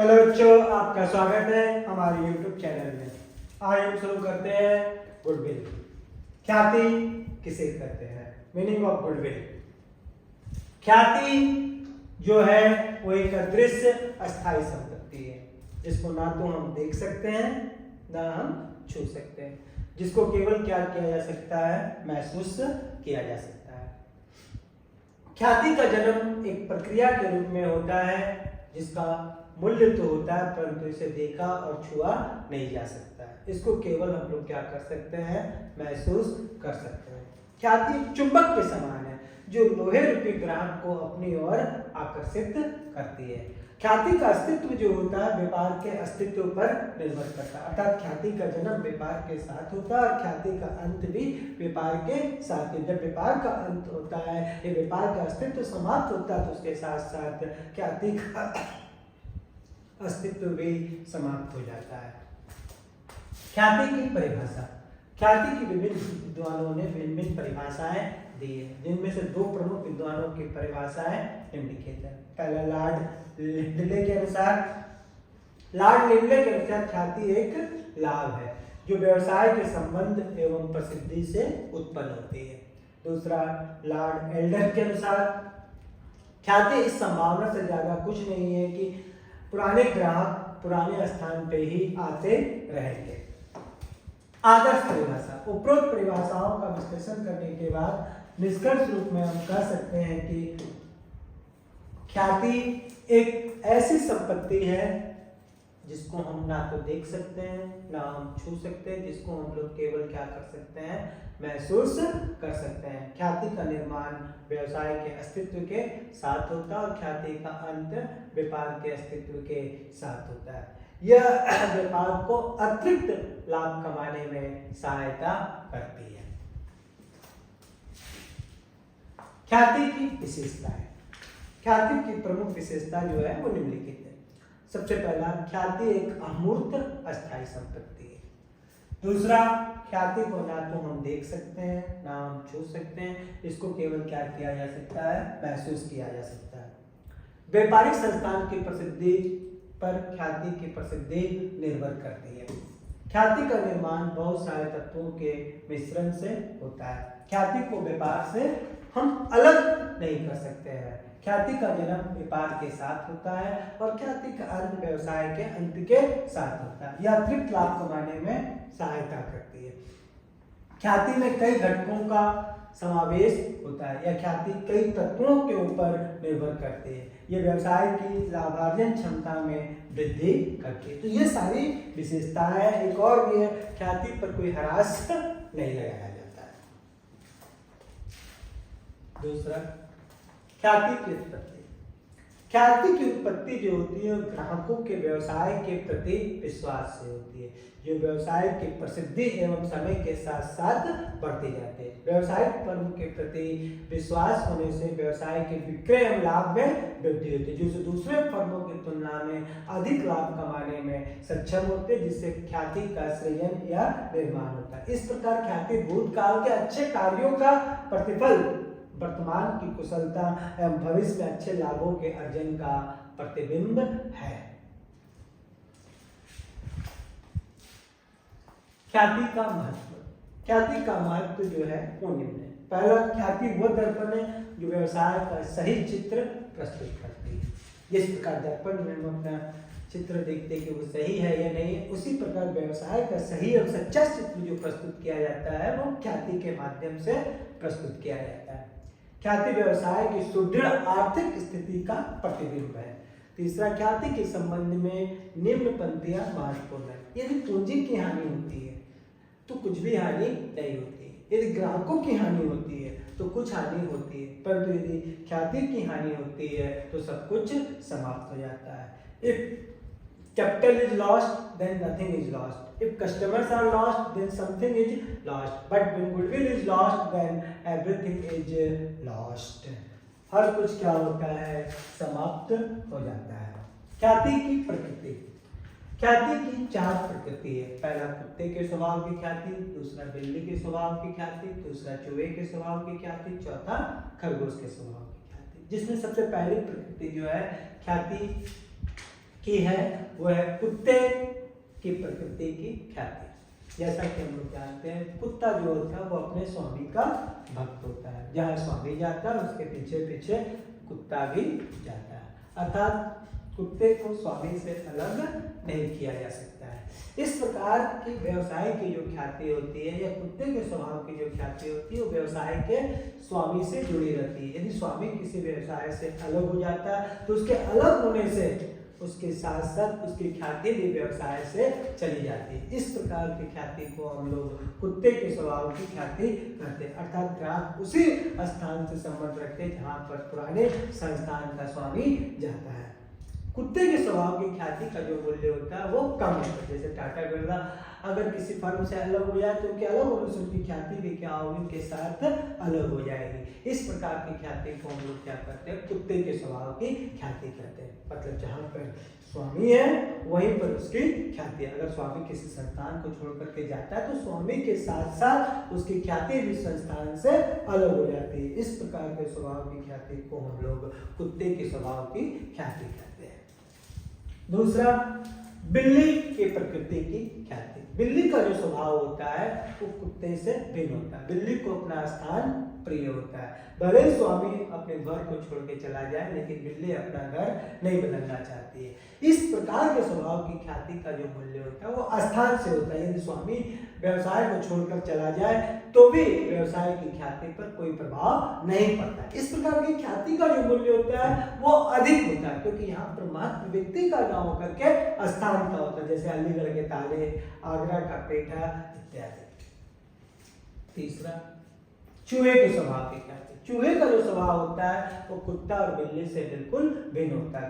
Hello बच्चों, आपका स्वागत है हमारे YouTube चैनल में। आज हम शुरू करते हैं गुडविल। ख्याति किसे कहते हैं? Meaning of goodwill. ख्याति जो है वो एक अदृश्य अस्थायी संपत्ति है, जिसको ना तो हम देख सकते हैं ना हम छू सकते हैं, जिसको केवल क्या किया जा सकता है? महसूस किया जा सकता है। ख्याति का जन्म एक प्रक्रिया के रूप में होता है, जिसका मूल्य तो होता है परंतु इसे देखा और छुआ नहीं जा सकता है। इसको केवल हम लोग क्या कर सकते हैं? महसूस कर सकते हैं। ख्याति एक चुंबक के समान है जो लोहे रूपी ग्राहक को अपनी ओर आकर्षित करती है। ख्याति का अस्तित्व जो होता है व्यापार के अस्तित्व पर निर्भर करता है, अर्थात ख्याति का जन्म व्यापार के साथ होता है और ख्याति का अंत भी व्यापार के साथ ही। जब व्यापार का अंत होता है, ये व्यापार का अस्तित्व समाप्त होता है, तो उसके साथ साथ ख्याति का अस्तित्व भी समाप्त हो जाता है। ख्याति की परिभाषा। ख्याति की विभिन्न विद्वानों ने भिन्न परिभाषाएं दी है, जिनमें से दो प्रमुख विद्वानों की परिभाषाएं निम्नलिखित है। पहला लॉर्ड लिंडले के अनुसार ख्याति एक लाभ है जो व्यवसाय के संबंध एवं प्रसिद्धि से उत्पन्न होती है। दूसरा लॉर्ड एल्डर के अनुसार ख्याति इस संभावना से ज्यादा कुछ नहीं है कि पुराने ग्राहक पुराने स्थान पे ही आते रहेंगे। आदर्श परिभाषा। उपरोक्त परिभाषाओं का विश्लेषण करने के बाद निष्कर्ष रूप में हम कह सकते हैं कि ख्याति एक ऐसी संपत्ति है जिसको हम ना तो देख सकते हैं ना हम छू सकते हैं, जिसको हम लोग केवल क्या कर सकते हैं? महसूस कर सकते हैं। ख्याति का निर्माण व्यवसाय के अस्तित्व के साथ होता है और ख्याति का अंत व्यापार के अस्तित्व के साथ होता है। यह व्यापार को अतिरिक्त लाभ कमाने में सहायता करती है। ख्याति की विशेषताएं। ख्याति की प्रमुख विशेषता जो है वो निम्नलिखित है। सबसे पहला, ख्याति एक अमूर्त अस्थायी संपत्ति है। दूसरा, ख्याति को ना तो हम देख सकते हैं ना हम छू सकते हैं, इसको केवल क्या किया जा सकता है? महसूस किया जा सकता है। व्यापारिक संस्थान की प्रसिद्धि पर ख्याति की प्रसिद्धि निर्भर करती है। ख्याति का निर्माण बहुत सारे तत्वों के मिश्रण से होता है। ख्याति को व्यापार से हम अलग नहीं कर सकते हैं। ख्याति का जन्म व्यापार के साथ होता है और ख्याति का अंत व्यवसाय के अंत के साथ होता है। यह अतिरिक्त लाभ कमाने में सहायता करती है। ख्याति में कई घटकों का समावेश होता है। यह ख्याति कई तत्वों के ऊपर निर्भर करती है। यह व्यवसाय की लाभार्जन क्षमता में वृद्धि करती है। तो ये सारी विशेषताएं। एक और भी है, ख्याति पर कोई ह्रास नहीं लगाया जाता है। दूसरा, ख्याति की उत्पत्ति। ख्याति की उत्पत्ति जो होती है ग्राहकों के व्यवसाय के प्रति विश्वास से होती है, जो व्यवसाय की प्रसिद्धि एवं समय के साथ साथ बढ़ती जाती है। व्यवसायिक फर्म के प्रति विश्वास होने से व्यवसाय के विक्रय एवं लाभ में वृद्धि होती है, जो दूसरे फर्मों की तुलना में अधिक लाभ कमाने में सक्षम होते हैं, जिससे ख्याति का सृजन या निर्माण होता है। इस प्रकार ख्याति भूतकाल के अच्छे कार्यों का प्रतिफल, वर्तमान की कुशलता एवं भविष्य में अच्छे लाभों के अर्जन का प्रतिबिंब है। ख्याति का महत्व। ख्याति का महत्व जो है वो निम्न है। पहला, ख्याति वह दर्पण है जो व्यवसाय का सही चित्र प्रस्तुत करती है। जिस प्रकार दर्पण में हम अपना चित्र देखते हैं कि वो सही है या नहीं है, उसी प्रकार व्यवसाय का सही और सच्चा चित्र जो प्रस्तुत किया जाता है वो ख्याति के माध्यम से प्रस्तुत किया जाता है। ख्याति व्यवसाय की सुदृढ़ आर्थिक स्थिति का प्रतिबिंब है। तीसरा, ख्याति के संबंध में निम्न पंक्तियां महत्वपूर्ण है। यदि पूंजी की हानि होती है तो कुछ भी हानि नहीं होती है। यदि ग्राहकों की हानि होती है तो कुछ हानि होती है, परंतु यदि ख्याति की हानि होती है तो सब कुछ समाप्त हो जाता है। If capital is lost, then nothing is lost. If customers are lost, then something is lost. But when goodwill is lost, then everything is lost. हर कुछ क्या होता है? समाप्त हो जाता है। ख्याति की प्रकृति। ख्याति की चार प्रकृति है। पहला, कुत्ते के स्वभाव की ख्याति। दूसरा, बिल्ली के स्वभाव की ख्याति। दूसरा, चूहे के स्वभाव की ख्याति। चौथा, खरगोश के स्वभाव की ख्याति। जिसमें सबसे पहली प्रकृति जो है ख्याति की है वो है कुत्ते की प्रकृति की ख्याति। जैसा कि हम लोग जानते हैं कुत्ता जो होता है वो अपने स्वामी का भक्त होता है, जहाँ स्वामी जाता है उसके पीछे पीछे कुत्ता भी जाता है, अर्थात कुत्ते को स्वामी से अलग नहीं किया जा सकता है। इस प्रकार की व्यवसाय की जो ख्याति होती है या कुत्ते के स्वभाव की जो ख्याति होती है वो व्यवसाय के स्वामी से जुड़ी रहती है। यदि स्वामी किसी व्यवसाय से अलग हो जाता है तो उसके अलग होने से उसके साथ साथ उसकी ख्याति भी व्यवसाय से चली जाती है। इस प्रकार की ख्याति को हम लोग कुत्ते के स्वभाव की ख्याति कहते हैं, अर्थात ग्राहक उसी स्थान से संबंध रखते हैं जहाँ पर पुराने संस्थान का स्वामी जाता है। कुत्ते के स्वभाव की ख्याति का जो मूल्य होता है वो कम होता है। जैसे टाटा बिरला अगर किसी फर्म से अलग हो जाए तो उनके अलग होने से उनकी ख्याति भी क्या होगी, उनके साथ अलग हो जाएगी। इस प्रकार की ख्याति को हम लोग क्या करते हैं, कुत्ते के स्वभाव की ख्याति कहते हैं। मतलब जहाँ पर स्वामी है वहीं पर उसकी ख्याति है। अगर स्वामी किसी संस्थान को छोड़ करके जाता है तो स्वामी के साथ साथ उसकी ख्याति भी संस्थान से अलग हो जाती है। इस प्रकार के स्वभाव की ख्याति को हम लोग कुत्ते के स्वभाव की ख्याति कहते हैं। दूसरा, बिल्ली की प्रकृति की ख्याति। बिल्ली का जो स्वभाव होता है वो कुत्ते से भिन्न होता है। बिल्ली को अपना स्थान प्रिय होता है, भले ही स्वामी अपने घर को छोड़ के चला जाए लेकिन बिल्ली अपना घर नहीं बदलना चाहती है। इस प्रकार के स्वभाव की ख्याति का जो मूल्य होता है वो स्थान से होता है। यदि स्वामी व्यवसाय को छोड़कर चला जाए तो भी व्यवसाय की ख्याति पर कोई प्रभाव नहीं पड़ता। इस प्रकार की ख्याति का जो मूल्य होता है वो अधिक होता है, क्योंकि यहाँ पर मात्र व्यक्ति का ना होकर के स्थान का होता है, जैसे अलीगढ़ के ताले, आगरा का पेठा इत्यादि। तीसरा, चूहे के स्वभाव की ख्याति। चूहे का जो स्वभाव होता है वो कुत्ता और बिल्ली से बिल्कुल भिन्न होता है।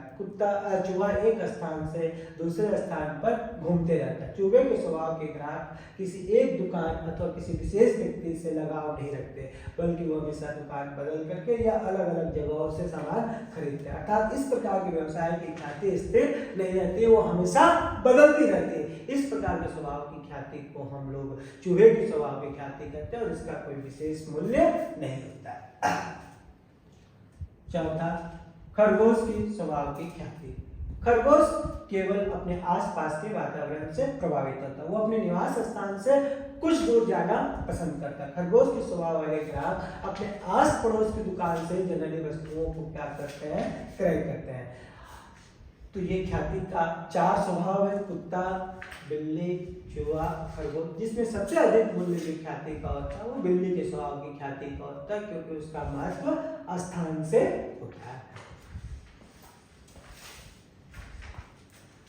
चूहा एक स्थान से दूसरे स्थान पर घूमते रहता है। चूहे के स्वभाव के ग्राहक किसी एक दुकान अथवा किसी विशेष व्यक्ति से लगाव नहीं रखते, बल्कि वो हमेशा दुकान बदल करके या अलग अलग जगहों से सामान खरीदते हैं। अर्थात इस प्रकार के व्यवसाय की ख्याति स्थिर नहीं रहती, वो हमेशा बदलती रहती है। इस प्रकार के स्वभाव की ख्याति को हम लोग चूहे के स्वभाव की ख्याति कहते हैं और इसका कोई विशेष मूल्य नहीं होता है। चौथा, खरगोश की स्वभाव की ख्याति। खरगोश केवल अपने आसपास के वातावरण से प्रभावित होता है, वो अपने निवास स्थान से कुछ दूर जाना पसंद करता है। खरगोश के स्वभाव वाले ग्राहक अपने आस पड़ोस की दुकान से जनरली वस्तुओं को क्या करते हैं, क्रय करते हैं। तो ये ख्याति का 4 स्वभाव है, कुत्ता, बिल्ली, चूहा, खरगोश। जिसमें सबसे अधिक मूल्य की ख्याति का होता है वो बिल्ली के स्वभाव की ख्याति का होता है, क्योंकि उसका महत्व स्थान से होता है।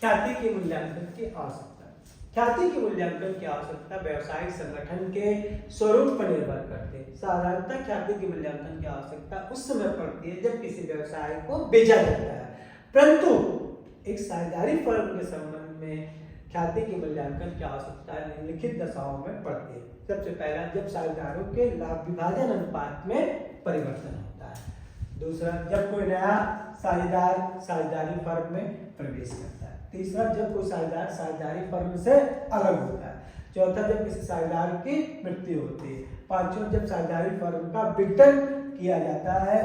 ख्याति के मूल्यांकन की आवश्यकता। ख्याति के मूल्यांकन की आवश्यकता व्यवसायिक संगठन के स्वरूप पर निर्भर करते हैं। साधारणतः ख्याति के मूल्यांकन की आवश्यकता उस समय पड़ती है जब किसी व्यवसाय को बेचा जाता है, परंतु एक साझेदारी फर्म के संबंध में ख्याति के मूल्यांकन की आवश्यकता निम्नलिखित दशाओं में पड़ती है। सबसे पहला, जब साझेदारों के लाभ विभाजन अनुपात में परिवर्तन होता है। दूसरा, जब कोई नया साझेदार साझेदारी फर्म में प्रवेश करता है। तीसरा, जब कोई साझेदार साझेदारी फर्म से अलग होता है। चौथा, जब किसी साझेदार की मृत्यु होती है। पांचवा, जब साझेदारी फर्म का विघटन किया जाता है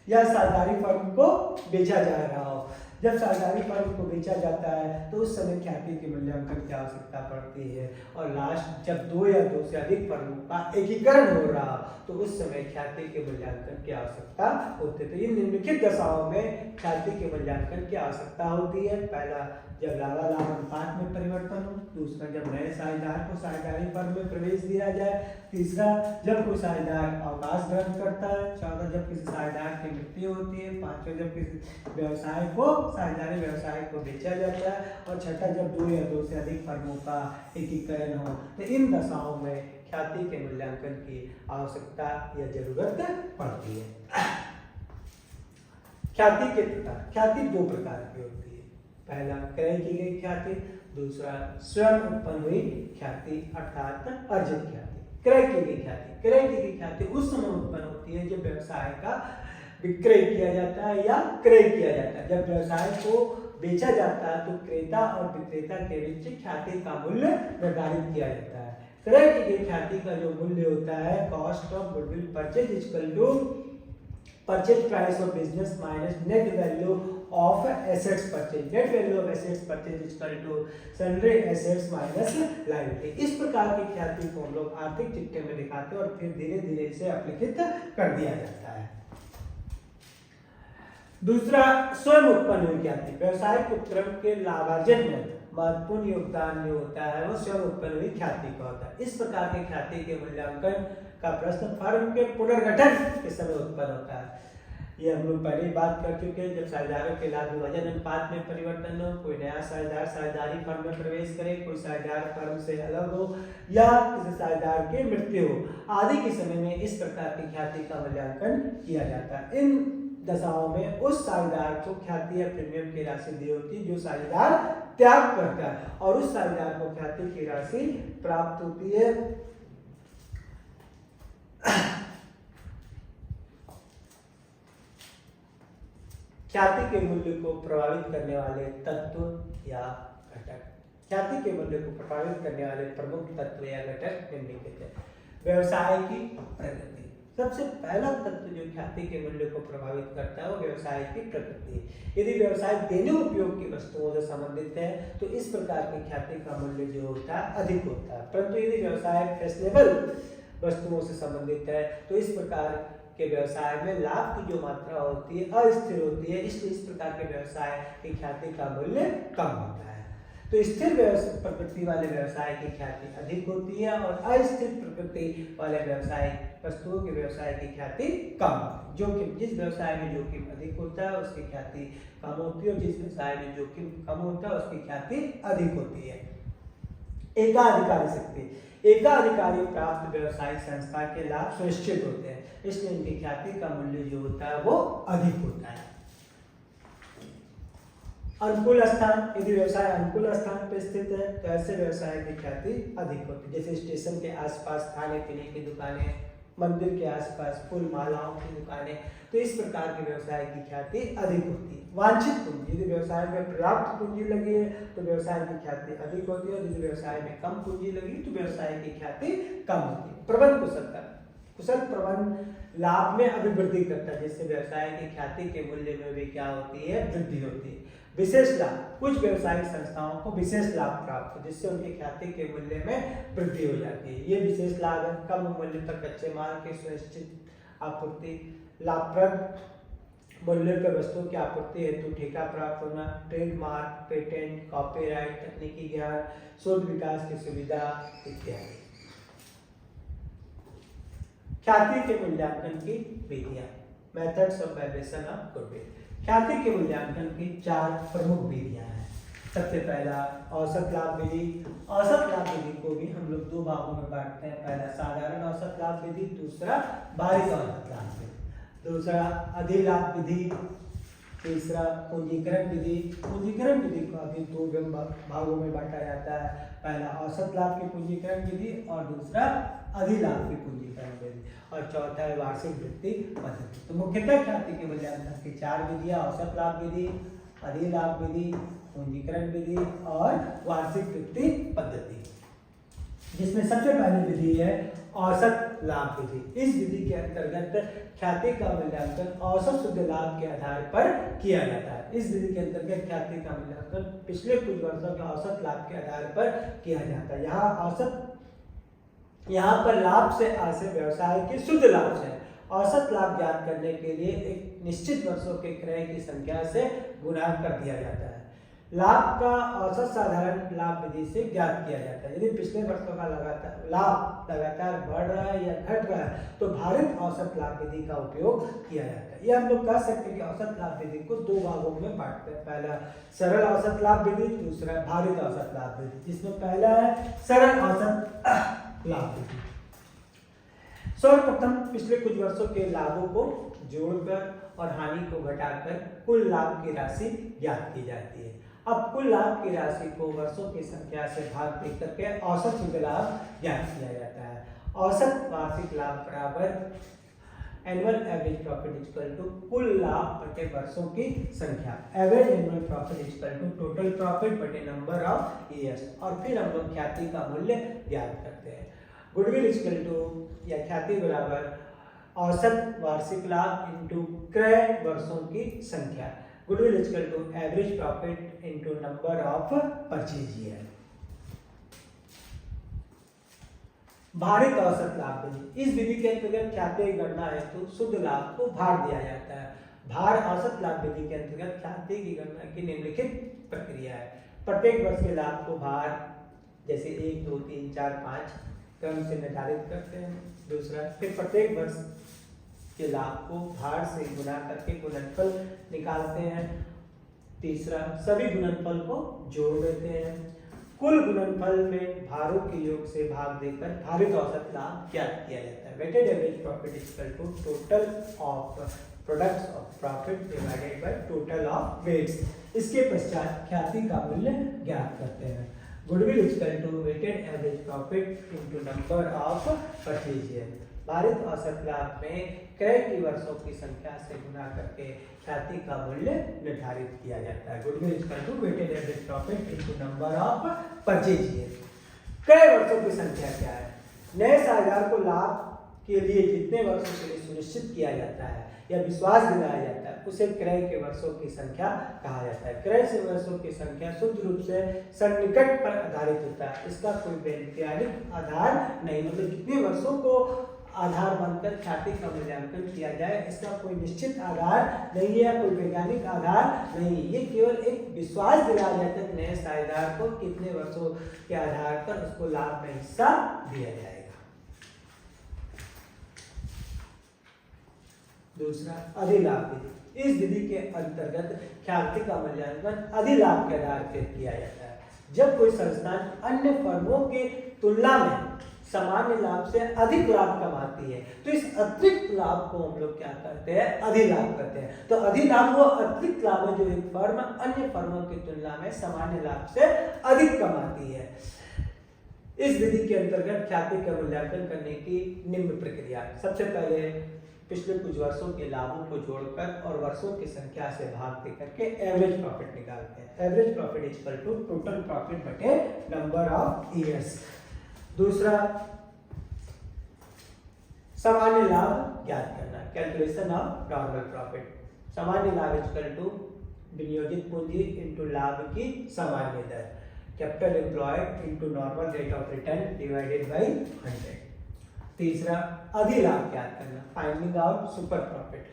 या साझेदारी फर्म को बेचा जा रहा हो। जब साझेदारी फर्म को बेचा जाता है तो उस समय ख्याति के मूल्यांकन की आवश्यकता पड़ती है। और लास्ट, जब 2 या 2 से अधिक फर्मों का एकीकरण हो रहा तो उस समय ख्याति के मूल्यांकन की आवश्यकता होती है। तो इन निम्नलिखित दशाओं में ख्याति के मूल्यांकन की आवश्यकता होती है। पहला, जब लाभ अनुपात में परिवर्तन हो। दूसरा, जब नए साझेदार को साझेदारी फर्म में प्रवेश दिया जाए। तीसरा, जब कोई साझेदार अवकाश ग्रहण करता है। चौथा, जब किसी साझेदार की मृत्यु होती है। पांचवा, जब किसी साझेदारी व्यवसाय को बेचा जाता है। और छठा, जब 2 या 2 से अधिक फर्मों का एकीकरण हो। तो इन दशाओं में ख्याति के मूल्यांकन की आवश्यकता या जरूरत पड़ती है। ख्याति के प्रकार। ख्याति 2 प्रकार की होती है। पहला, क्रय की गई ख्याति। दूसरा, स्वयं उत्पन्न हुई ख्याति अर्थात अर्जित ख्याति। क्रय की गई ख्याति। क्रय की गई ख्याति उस समय उत्पन्न होती है जब व्यवसाय का विक्रय किया जाता है या क्रय किया जाता है। जब व्यवसाय को बेचा जाता है तो क्रेता और विक्रेता के बीच ख्याति का मूल्य निर्धारित किया जाता है। क्रय की गई ख्याति का जो मूल्य होता है, cost of goodwill purchase equal to purchase price of business minus net value of assets purchase. Net value of assets purchase equal to sundry assets minus liability. इस प्रकार की ख्याति को हम लोग आर्थिक चिट्ठे में दिखाते हैं और फिर धीरे धीरे इसे अपलिखित कर दिया जाता है। दूसरा, स्वयं उत्पन्न हुई ख्याति। व्यवसायिक उपक्रम के लाभार्जन में महत्वपूर्ण योगदान जो होता है वो स्वयं उत्पन्न हुई ख्याति का होता है। इस प्रकार की ख्याति के मूल्यांकन का प्रश्न फर्म के पुनर्गठन के समय उत्पन्न होता है। ये हम लोग पहले ही बात कर चुके हैं। जब साझेदारों के लाभ विभाजन अनुपात में परिवर्तन हो, कोई नया साझेदार साझेदारी फर्म में प्रवेश करे, कोई साझेदार फर्म से अलग हो या किसी साझेदार की मृत्यु हो आदि के समय में इस प्रकार की ख्याति का मूल्यांकन किया जाता है। इन दशाओं में उस साझेदार को ख्याति या प्रीमियम की राशि दी होती है जो साझेदार त्याग करता है और उस साझेदार को ख्याति की राशि प्राप्त होती है। ख्याति के मूल्य को प्रभावित करने वाले तत्व या घटक। ख्याति के मूल्य को प्रभावित करने वाले प्रमुख तत्व या घटक निम्नलिखित है। व्यवसाय की प्रगति। सबसे पहला तत्व जो ख्याति के मूल्य को प्रभावित करता है वो व्यवसाय की प्रकृति। यदि व्यवसाय देने उपयोग की वस्तुओं से संबंधित है तो इस प्रकार की ख्याति का मूल्य जो होता है अधिक होता है, परंतु यदि व्यवसाय फैशनेबल वस्तुओं से संबंधित है तो इस प्रकार के व्यवसाय में लाभ की जो मात्रा होती है अस्थिर होती है, इसलिए इस प्रकार के व्यवसाय की ख्याति का मूल्य कम होता है। तो स्थिर प्रकृति वाले व्यवसाय की ख्याति अधिक होती है और अस्थिर प्रकृति वाले व्यवसाय वस्तुओं के व्यवसाय की ख्याति कम होती है। जोखिम, जिस व्यवसाय में जोखिम अधिक होता है उसकी ख्याति कम होती है और जिस व्यवसाय में जोखिम कम होता है उसकी ख्याति अधिक होती है। एकाधिकारी शक्ति। एकाधिकारी प्राप्त व्यवसायिक संस्था के लाभ सुनिश्चित होते हैं, इसलिए इनकी ख्याति का मूल्य जो होता है वो अधिक होता है। अनुकूल स्थान। यदि व्यवसाय अनुकूल स्थान पर स्थित है तो ऐसे व्यवसाय की ख्याति अधिक होती है, जैसे स्टेशन के आसपास खाने पीने की दुकानें, मंदिर के आसपास फूल मालाओं की दुकानें, तो इस प्रकार के व्यवसाय की ख्याति अधिक होती है। वांछित पूंजी। यदि व्यवसाय में पर्याप्त पूंजी लगी है तो व्यवसाय की ख्याति अधिक होती है और यदि व्यवसाय में कम पूंजी लगी तो व्यवसाय की ख्याति कम होती है। प्रबंध कुशलता। कुशल प्रबंध लाभ में अभिवृद्धि करता है, जिससे व्यवसाय की ख्याति के मूल्य में भी क्या होती है, वृद्धि होती है। विशेष लाभ। कुछ व्यवसायिक संस्थाओं को विशेष लाभ प्राप्त हो जिससे उनकी ख्याति के मूल्य में वृद्धि हो जाती है। ये विशेष लाभ है कम मूल्य पर कच्चे माल की सुनिश्चित आपूर्ति, लाभप्रद मूल्य पर वस्तुओं की आपूर्ति हेतु ठेका प्राप्त होना, ट्रेडमार्क, पेटेंट, कॉपीराइट, तकनीकी ज्ञान, शोध विकास की सुविधा इत्यादि। ख्याति के मूल्यांकन की विधियां। Methods of valuation of goodwill. ख्याति के मूल्यांकन की 4 प्रमुख विधियां हैं। सबसे पहला औसत लाभ विधि। औसत लाभ विधि को भी हम लोग 2 भागों में बांटते हैं। पहला साधारण औसत लाभ विधि, दूसरा भारित औसत लाभ विधि, दूसरा अधिलाभ विधि, तीसरा पूंजीकरण विधि। पूंजीकरण विधि को अभी 2 भागों में बांटा जाता है। पहला औसत लाभ की पूंजीकरण विधि और दूसरा अधिलाभ की पूंजीकरण विधि और चौथा है वार्षिक वृद्धि पद्धति। तो मुख्यतः ख्याति के मूल्यांकन की 4 विधियां औसत लाभ विधि, अधिलाभ विधि, पूंजीकरण विधि और वार्षिक वृद्धि पद्धति, जिसमें सबसे पहली विधि है औसत लाभ विधि। इस विधि के अंतर्गत ख्याति का मूल्यांकन औसत शुद्ध लाभ के आधार पर किया जाता है। इस विधि के अंतर्गत ख्याति का मूल्यांकन पिछले कुछ वर्षों के औसत लाभ के आधार पर किया जाता है। यहाँ पर लाभ से आशय व्यवसाय के शुद्ध लाभ से औसत लाभ ज्ञात करने के लिए एक निश्चित वर्षों के क्रय की संख्या से गुणा कर दिया जाता है। लाभ का औसत साधारण लाभ विधि से ज्ञात किया जाता है। यदि पिछले वर्षों का लाभ लगातार बढ़ रहा है या घट रहा है तो भारित औसत लाभ विधि का उपयोग किया जाता है। यह हम लोग कह सकते हैं कि औसत लाभ विधि को 2 भागों में बांटते हैं। पहला सरल औसत लाभ विधि, दूसरा भारित औसत लाभ विधि, जिसमें पहला है सरल औसत लाभ विधि। सर्वप्रथम पिछले कुछ वर्षों के लाभों को जोड़कर और हानि को घटाकर कुल लाभ की राशि ज्ञात की जाती है। अब कुल लाभ की राशि को वर्षों की संख्या से भाग दे करके औसत शुद्ध लाभ ज्ञात किया जाता है। औसत वार्षिक लाभ बराबर annual average profit equal to कुल लाभ बटे वर्षों की संख्या। Average annual profit equal to total profit बटे नंबर ऑफ ईयर्स। और फिर हम लोग ख्याति का मूल्य ज्ञात करते हैं। गुडविल इक्वल टू या ख्याति बराबर औसत वार्षिक लाभ इंटू क्रय वर्षों की संख्या। Goodwill equal to average profit into number of purchase year. भारित औसत लाभ विधि, इस विधि के अंतर्गत ख्याति की गणना है तो शुद्ध लाभ को भार दिया जाता है। भार औसत लाभ विधि के अंतर्गत ख्याति की गणना की निम्नलिखित प्रक्रिया है। प्रत्येक वर्ष के लाभ को भार जैसे 1, 2, 3, 4, 5 क्रम से निर्धारित करते हैं। दूसरा, फिर प्रत्येक वर्ष के लाभ को भार से गुणा करके गुणनफल निकालते हैं। तीसरा, सभी गुणनफल को जोड़ देते हैं। कुल गुणनफल में भारों के योग से भाग देकर भारित औसत लाभ ज्ञात किया जाता है। Weighted average profit equal to total of products of profit divided by total of weights. इसके पश्चात ख्याति का मूल्य ज्ञात करते हैं। Goodwill equal to weighted average profit into number of purchase year. भारित औसत लाभ में क्रय की वर्षों की संख्या से गुणा करके ख्याति का मूल्य निर्धारित किया जाता है। Goodwill equal to weighted average profit into number of purchase year. क्रय वर्षों की संख्या क्या है? नए साझेदार को लाभ के लिए जितने वर्षों के लिए सुनिश्चित किया जाता है या विश्वास दिलाया जाता है उसे क्रय के वर्षों की संख्या कहा जाता है। क्रय से वर्षों की संख्या शुद्ध रूप से सन्निकट पर आधारित होता है। इसका कोई वैज्ञानिक आधार नहीं, मतलब कितने वर्षों को आधार बनकर ख्याति का मूल्यांकन किया जाए इसका कोई निश्चित आधार नहीं है या कोई वैज्ञानिक आधार नहीं। ये केवल एक विश्वास दिलाया जाता है नए साझेदार को कितने वर्षों के आधार पर उसको लाभ में हिस्सा दिया जाएगा। दूसरा, अधिलाभ विधि। इस विधि के अंतर्गत ख्याति का मूल्यांकन अधिलाभ के आधार पर किया जाता है। जब कोई संस्थान अन्य फर्मों के तुलना में सामान्य लाभ से अधिक लाभ कमाती है तो इस अतिरिक्त लाभ को हम लोग क्या करते हैं? अधिलाभ करते हैं। तो अधिलाभ वो अतिरिक्त लाभ है जो एक फर्म अन्य फर्मों की तुलना में सामान्य लाभ से अधिक कमाती है। इस विधि के अंतर्गत ख्याति का मूल्यांकन करने की निम्न प्रक्रिया। सबसे पहले पिछले कुछ वर्षों के लाभों को जोड़कर और वर्षों की संख्या से भाग दे करके एवरेज प्रॉफिट निकालते हैं। Average profit equal to total profit बटे नंबर ऑफ ईयर्स। दूसरा, सामान्य लाभ ज्ञात करना, कैलकुलेशन ऑफ नॉर्मल प्रॉफिट। सामान्य लाभ इक्वल टू विनियोजित पूंजी इनटू लाभ की सामान्य दर, capital employed into normal rate of return divided by 100। तीसरा, अधिलाभ ज्ञात करना, फाइंडिंग आउट सुपर प्रॉफिट।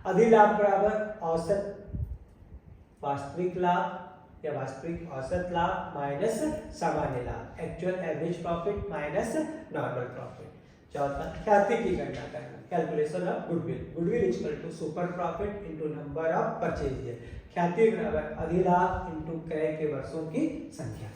अधिलाभ बराबर औसत वास्तविक लाभ या वास्तविक औसत लाभ माइनस सामान्य लाभ, actual average profit minus normal profit. चौथा, ख्याति की गणना करना, calculation of goodwill. Goodwill equal to super profit into number of purchase year. ख्याति बराबर अधिलाभ इनटू क्रय के वर्षों की संख्या।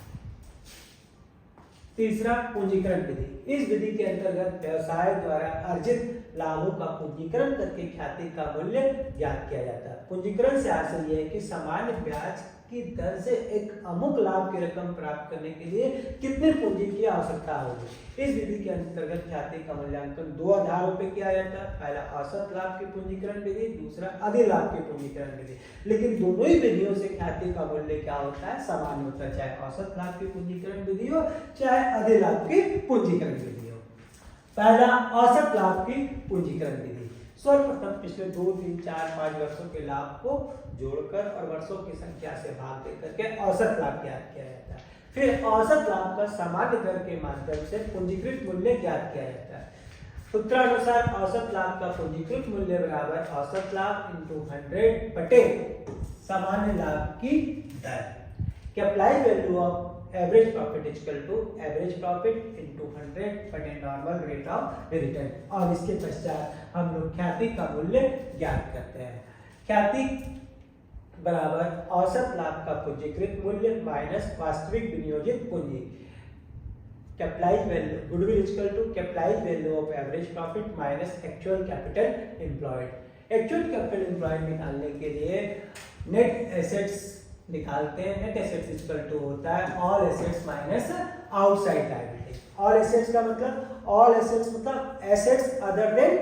तीसरा, पूंजीकरण विधि। इस विधि के अंतर्गत व्यवसाय द्वारा अर्जित लाभों का पूंजीकरण करके ख्याति का मूल्य ज्ञात किया जाता है। पूंजीकरण से हासिल यह है कि सामान्य ब्याज की दर से एक अमुक लाभ की रकम प्राप्त करने के लिए कितने पूंजी की आवश्यकता होगी। इस विधि के अंतर्गत ख्याति का मूल्यांकन दो आधारों पर किया जाता है। पहला औसत लाभ की पूंजीकरण विधि, दूसरा अधिलाभ की पूंजीकरण विधि। लेकिन दोनों ही विधियों से ख्याति का मूल्य क्या होता है? समान होता है, चाहे औसत लाभ की पूंजीकरण विधि हो चाहे अधिलाभ की पूंजीकरण विधि हो। पहला, औसत लाभ की पूंजीकरण विधि। सर्वप्रथम पिछले 2, 3, 4, 5 वर्षों के लाभ को जोड़कर और वर्षों की संख्या से भाग देकर के औसत लाभ ज्ञात किया जाता है। फिर औसत लाभ का सामान्य दर के माध्यम से पूंजीकृत मूल्य ज्ञात किया जाता है। सूत्रानुसार औसत लाभ का पूंजीकृत मूल्य बराबर औसत लाभ इनटू 100 बटे सामान्य लाभ की दर। Capitalised value of average profit equal to average profit into 100 बटे नॉर्मल रेट ऑफ रिटर्न। और इसके पश्चात हम लोग ख्याति का मूल्य ज्ञात करते हैं। ख्याति बराबर औसत लाभ का पूंजीकृत मूल्य माइनस वास्तविक विनियोजित पूंजी। Capitalised value goodwill equal to capitalised value of average profit minus actual capital employed. Actual capital employed निकालने के लिए नेट एसेट्स निकालते हैं। नेट एसेट्स इक्वल टू होता है all assets minus outside liability. All assets का मतलब ऑल एसेट्स मतलब assets other than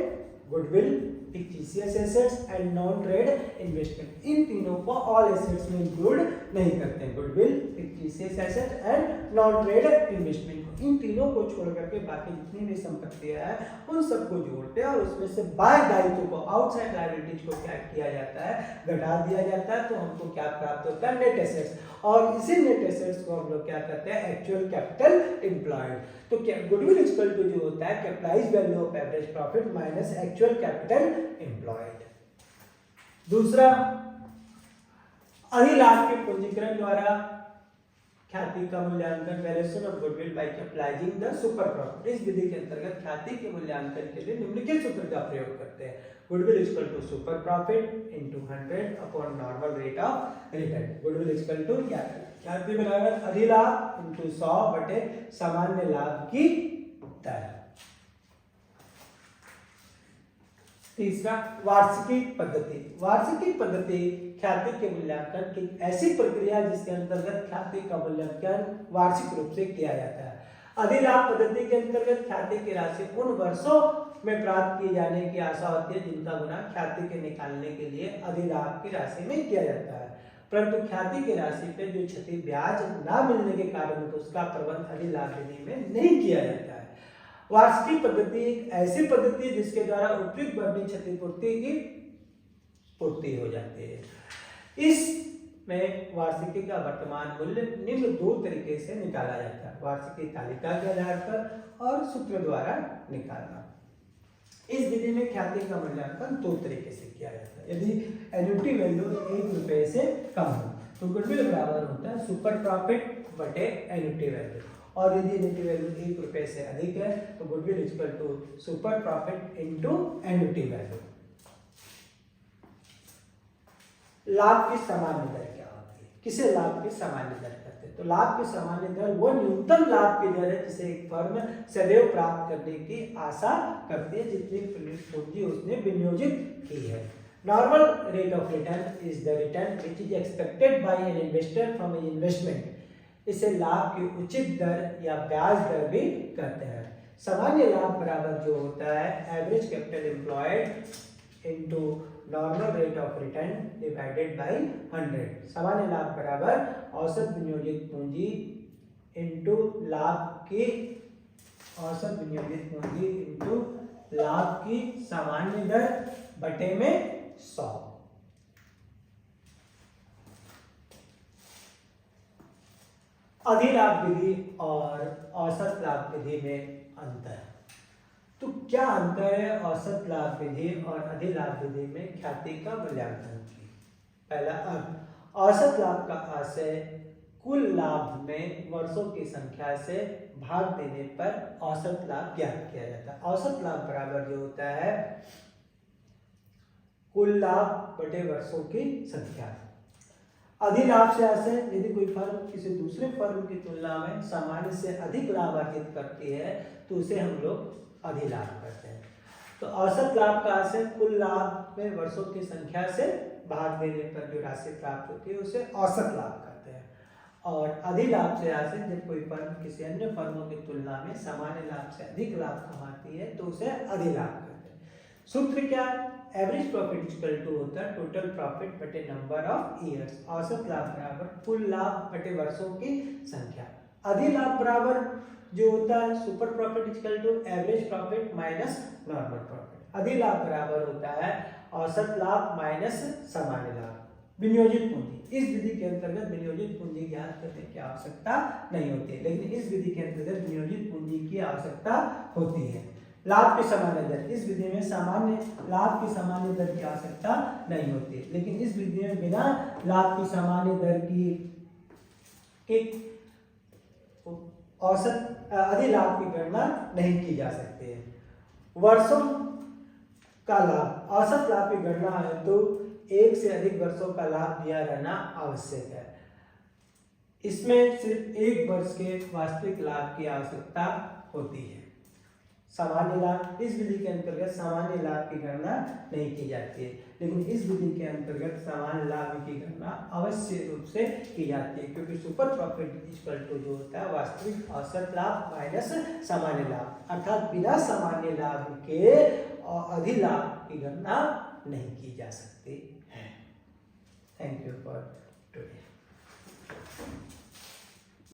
goodwill fictitious assets and non trade investment. इन तीनों को ऑल एसेट्स में इंक्लूड नहीं करते हैं। Goodwill, fictitious asset and non trade investment को, इन तीनों को छोड़ करके बाकी जितनी भी संपत्तियां हैं उन सबको जोड़ते हैं और उसमें से बाय दायित्व को, आउटसाइड लायबिलिटीज को क्या किया जाता है, घटा दिया जाता है। तो हमको क्या प्राप्त होता है, नेट एसेट्स। और इसी नेट एसेट्स को हम लोग क्या करते हैं, एक्चुअल कैपिटल एम्प्लॉयड। तो गुडविल इक्वल टू जो होता है capitalised value of average profit minus actual capital employed. दूसरा, अधिलाभ के पूंजीकरण द्वारा ख्याति का मूल्यांकन, valuation of goodwill by capitalising the super profit. इस विधि के अंतर्गत ख्याति के मूल्यांकन के लिए निम्नलिखित सूत्र का प्रयोग करते हैं। Goodwill equal to super profit into 100 upon normal rate of return. Goodwill equal to क्या है, ख्याति बराबर अधिलाभ इनटू 100 बटे सामान्य लाभ की दर। तीसरा, वार्षिकी पद्धति। वार्षिकी पद्धति ख्याति के मूल्यांकन की ऐसी प्रक्रिया जिसके अंतर्गत ख्याति का मूल्यांकन वार्षिक रूप से किया जाता है। अधिलाभ पद्धति के अंतर्गत ख्याति की राशि उन वर्षों में प्राप्त किए जाने की आशा होती है जिनका गुना ख्याति के निकालने के लिए अधिलाभ की राशि में किया जाता है, परंतु ख्याति की राशि पे जो क्षति ब्याज ना मिलने के कारण तो उसका प्रबंध अधिलाभ विधि में नहीं किया जाता है। वार्षिकी पद्धति एक ऐसी पद्धति है जिसके द्वारा उपयुक्त बढ़ती क्षतिपूर्ति की पूर्ति हो जाती है। इसमें वार्षिकी का वर्तमान मूल्य निम्न दो तरीके से निकाला जाता है, वार्षिकी तालिका के आधार पर और सूत्र द्वारा निकालना। इस विधि में ख्याति का मूल्यांकन दो तरीके से किया जाता है। यदि एन्युटी वैल्यू 1 रुपए से कम हो तो गुडविल बराबर होता है सुपर प्रॉफिट बटे एन्युटी वैल्यू, और यदि एन्युटी वैल्यू 1 रुपए से अधिक है तो goodwill equal to super profit into annuity value. लाभ की सामान्य दर क्या होती है, किसे लाभ की सामान्य दर कहते हैं? तो लाभ की सामान्य दर वो न्यूनतम लाभ की दर है जिसे एक फर्म सदैव प्राप्त करने की आशा करती है जितनी पूंजी उसने विनियोजित की है। Normal rate of return is the return which is expected bye an investor from an investment. इसे लाभ की उचित दर या ब्याज दर भी कहते हैं। सामान्य लाभ बराबर जो होता है average capital employed into normal rate of return divided by 100। सामान्य लाभ बराबर औसत विनियोजित पूंजी इनटू लाभ की औसत विनियोजित पूंजी इनटू लाभ की सामान्य दर बटे में 100। अधिलाभ विधि और औसत लाभ विधि में अंतर। तो क्या अंतर है औसत लाभ विधि और अधिलाभ विधि में ख्याति का मूल्यांकन की? पहला, औसत लाभ का आशय कुल लाभ में वर्षों की संख्या से भाग देने पर औसत लाभ ज्ञात किया जाता है। औसत लाभ बराबर जो होता है कुल लाभ बटे वर्षों की संख्या। अधिलाभ से आशय यदि कोई फर्म किसी दूसरे फर्म की तुलना में सामान्य से अधिक लाभ अर्जित करती है तो उसे हम लोग अधिलाभ करते हैं। तो औसत लाभ का आशय कुल लाभ में वर्षों की संख्या से भाग देने पर जो राशि प्राप्त होती है उसे औसत लाभ करते हैं। और अधिलाभ से आशय जब कोई फर्म किसी अन्य फर्मों की तुलना में सामान्य लाभ से अधिक लाभ कमाती है तो उसे अधिलाभ करते हैं। सूत्र क्या? एवरेज प्रॉफिट इक्वल टू होता है टोटल प्रॉफिट बटे नंबर ऑफ ईयर्स। औसत लाभ बराबर कुल लाभ बटे वर्षों की संख्या। अधिलाभ बराबर जो होता है super profit equal to average profit minus normal profit. अधिलाभ बराबर होता है औसत लाभ माइनस सामान्य लाभ। विनियोजित पूंजी, इस विधि के अंतर्गत विनियोजित पूंजी ज्ञात करने की आवश्यकता नहीं होती है, लेकिन इस विधि के अंतर्गत विनियोजित पूंजी की आवश्यकता होती है। लाभ की सामान्य दर, इस विधि में सामान्य लाभ की सामान्य दर की आवश्यकता नहीं होती है, लेकिन इस विधि में बिना लाभ की सामान्य दर की औसत अधिलाभ की गणना नहीं की जा सकती है। वर्षों का लाभ, औसत लाभ की गणना है तो एक से अधिक वर्षों का लाभ दिया रहना आवश्यक है। इसमें सिर्फ एक वर्ष के वास्तविक लाभ की आवश्यकता होती है। सामान्य लाभ, इस विधि के अंतर्गत सामान्य लाभ की गणना नहीं की जाती है, लेकिन इस विधि के अंतर्गत सामान्य लाभ की गणना अवश्य रूप से की जाती है, क्योंकि सुपर प्रॉफिट इक्वल टू जो होता है वास्तविक औसत लाभ माइनस सामान्य लाभ, अर्थात बिना सामान्य लाभ के अधिलाभ की गणना नहीं की जा सकती है। Thank you for today.